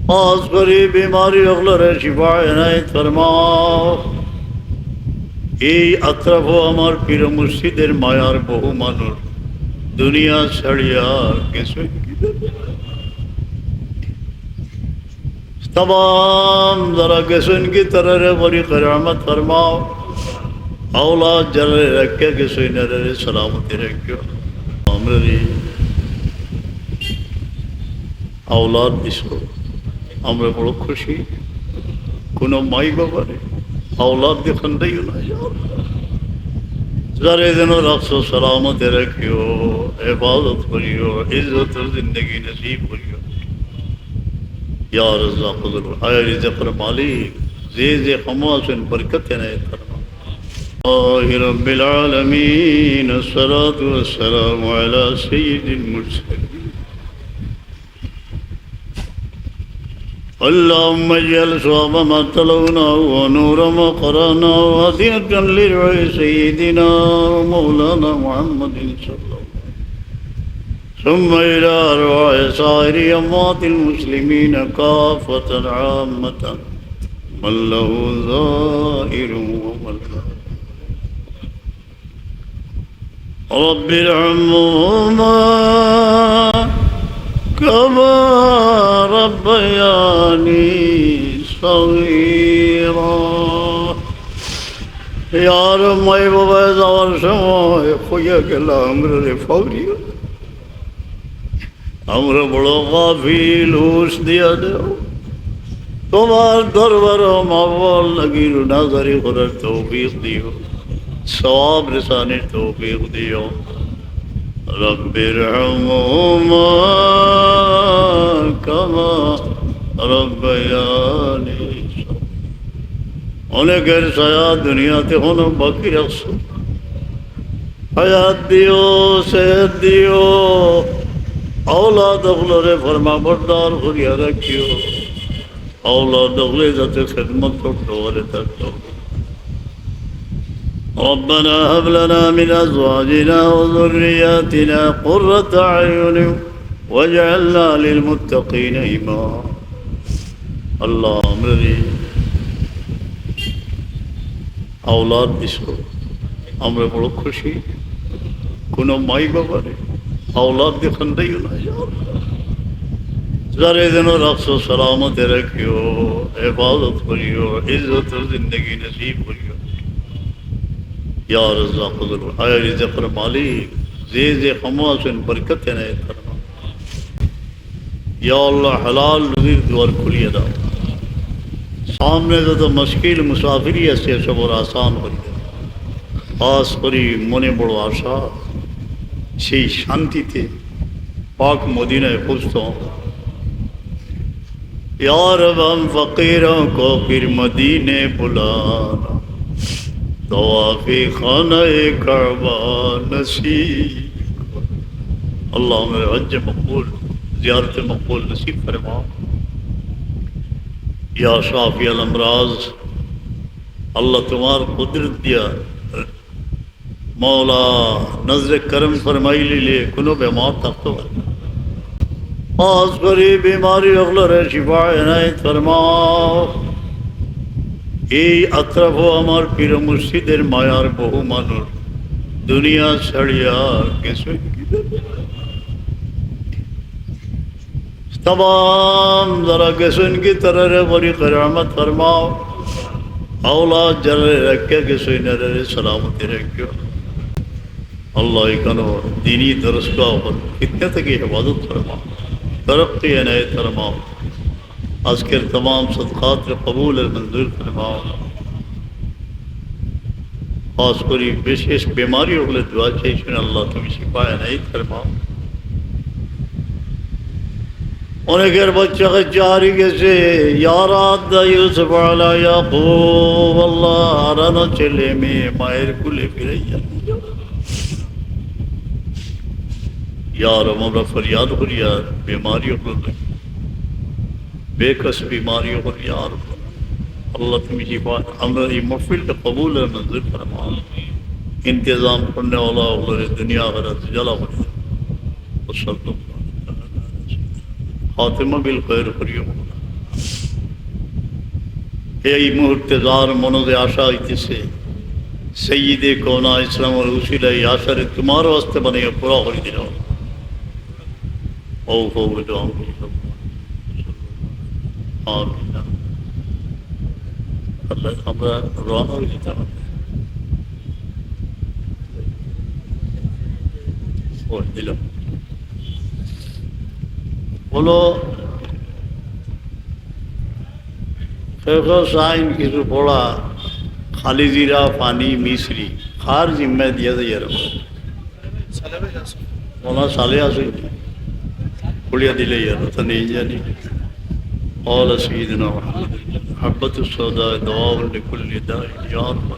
खास करी बीमारी अगलर शिफा इनायत फरमाओ। এই আত্রাফ আমার পীর মুর্শিদের মায়ার বহু মানুষ দুনিয়া ছাড়িয়া গেছে। तमाम जरा गसन की तरह बड़ी करामत फरमाओ। औलाद जरा रखे गसो नरे सलामती रखो। हमरे औलाद दिसो আমরা বড় খুশি। কোনো মাই বাবারে औलाद देखन दियो ना यार। जारे दिन रखो सलामत रखियो, इबादत करियो, इज्जत जिंदगी नसीब करियो। या रज़्ज़ाक़ आया रिज़्क़ मालिक जे खमासन बरकत ने फरमा। रब्बिल आलमीन अस्सलातु वस्सलामु अला सय्यिदिल मुरसलीन। اللهم اجعل صواب ما تلونا ونور ما قرانا وهدية لرعي سيدنا ومولانا محمد صلى الله عليه وسلم ثم إلى أرواح سائر أموات المسلمين كافة عامة من له ظاهر ومن له رب ارحمهما كما ربياني صغيرا। यार मैं बाबा जावर समय खोया गेला हमरे फौरिया हमरा बड़ो गाफिल होश दिया दो। তোমার দরবার মাওয়াল লাগি নাজারি করার তৌফিক দিও, সওয়াব রিসানের তৌফিক দিও। رب ارحمهما كما ربياني صغيرا। অনেকের ছায়া দুনিয়াতে হলো বাকি রাখছো। হায়াত দিও, সেহত দিও, औलाद अगलरे फरमा बरदार करिया रखियो। औलाद अगले जाते खिदमत करते वाले तक। ربنا هب لنا من أزواجنا وذرياتنا قرة أعين واجعلنا للمتقين إماما। الله أمري औलाद दिसो আমরা বড় খুশি। কোনো মাই বাবারে औलाद देखन दियो ना यार। जारे दिन रखो सलामत रखियो, इबादत करियो, इज्जत जिंदगी नसीब करियो। या रज़्ज़ाक़ आया रिज़्क़ मालिक जे खमासन बरकत ने फरमा। या अल्लाह हलाल रिज़्क़ द्वार खुलिए दाओ। सामने तो मुश्किल मुसाफिरी ऐसे सब और आसान हो गया। खास करी मने बड़ो आशा সেই শান্তিতে पाक मदीना पहुँचता हूँ। यार हम फ़कीरों को फिर मदीने बुलाना, तवाफ़े खाना काबा नसीब। अल्लाह मेरे हज मकबूल ज़ियारत मकबूल नसीब फरमा। या शाफ़ी अल अमराज अल्लाह तुम्हार कुदरत दिया मौला नजर करम फरमाई ले कोनो बीमार तक तो खास करी बीमारी अगलर शिफा इनायत फरमाओ। এই আত্রাফ আমার পীর মুর্শিদের মায়ার বহু মানুষ দুনিয়া ছাড়িয়া গেছে। तमाम जरा गसन की तरह बड़ी करामत फरमाओ। औलाद जरा रखे गसो नरे सलामती रखो। अल्लाह कनो दीनी दरस का कितने तक हिफाजत फरमाओ, तरक्की इनायत फरमाओ। आजकल तमाम सदक़ात कबूल मंजूर फरमाओ। खास करी विशेष बीमारी होगले दुआ चाहिए अल्लाह तुम शिफा इनायत फरमाओ। অনেকের বাচ্চা কাচ্চা হারিয়ে গেছে। ইয়ারাদ ইউসুফ আলা ইয়াকুব আল্লাহ হারানো ছেলে মেয়ে মায়ের কুলে ফিরাইয়া यार আমরা फरियाद करी यार बीमारियों को बेकस बीमारियों को यार अल्लाह तुम शिफा हमरा ये महफिल का कबूल मंजूर फरमा। इंतज़ाम करने वाला दुनिया आखिरत जला खातिमा बिल खैर करियो। এই মুহূর্তে যার মনোজে আশা হইতেছে সৈয়দে কোনা ইসলামের উসিলা এই আশারে তোমার হস্তে বানিয়ে পুরা করে দিল ও আমরা রওনা হয়ে যেতে হবে দিল বলো সাইন কিছু পড়া খালি জিরা পানি মিশ্রি খার জিম্মায় দিয়ে দেয় এরকম ওনার সালে আসে খুলিয়া দিলে আর তা নেই জানি قال سيدنا محمد حبة السوداء دواء لكل داء يا رب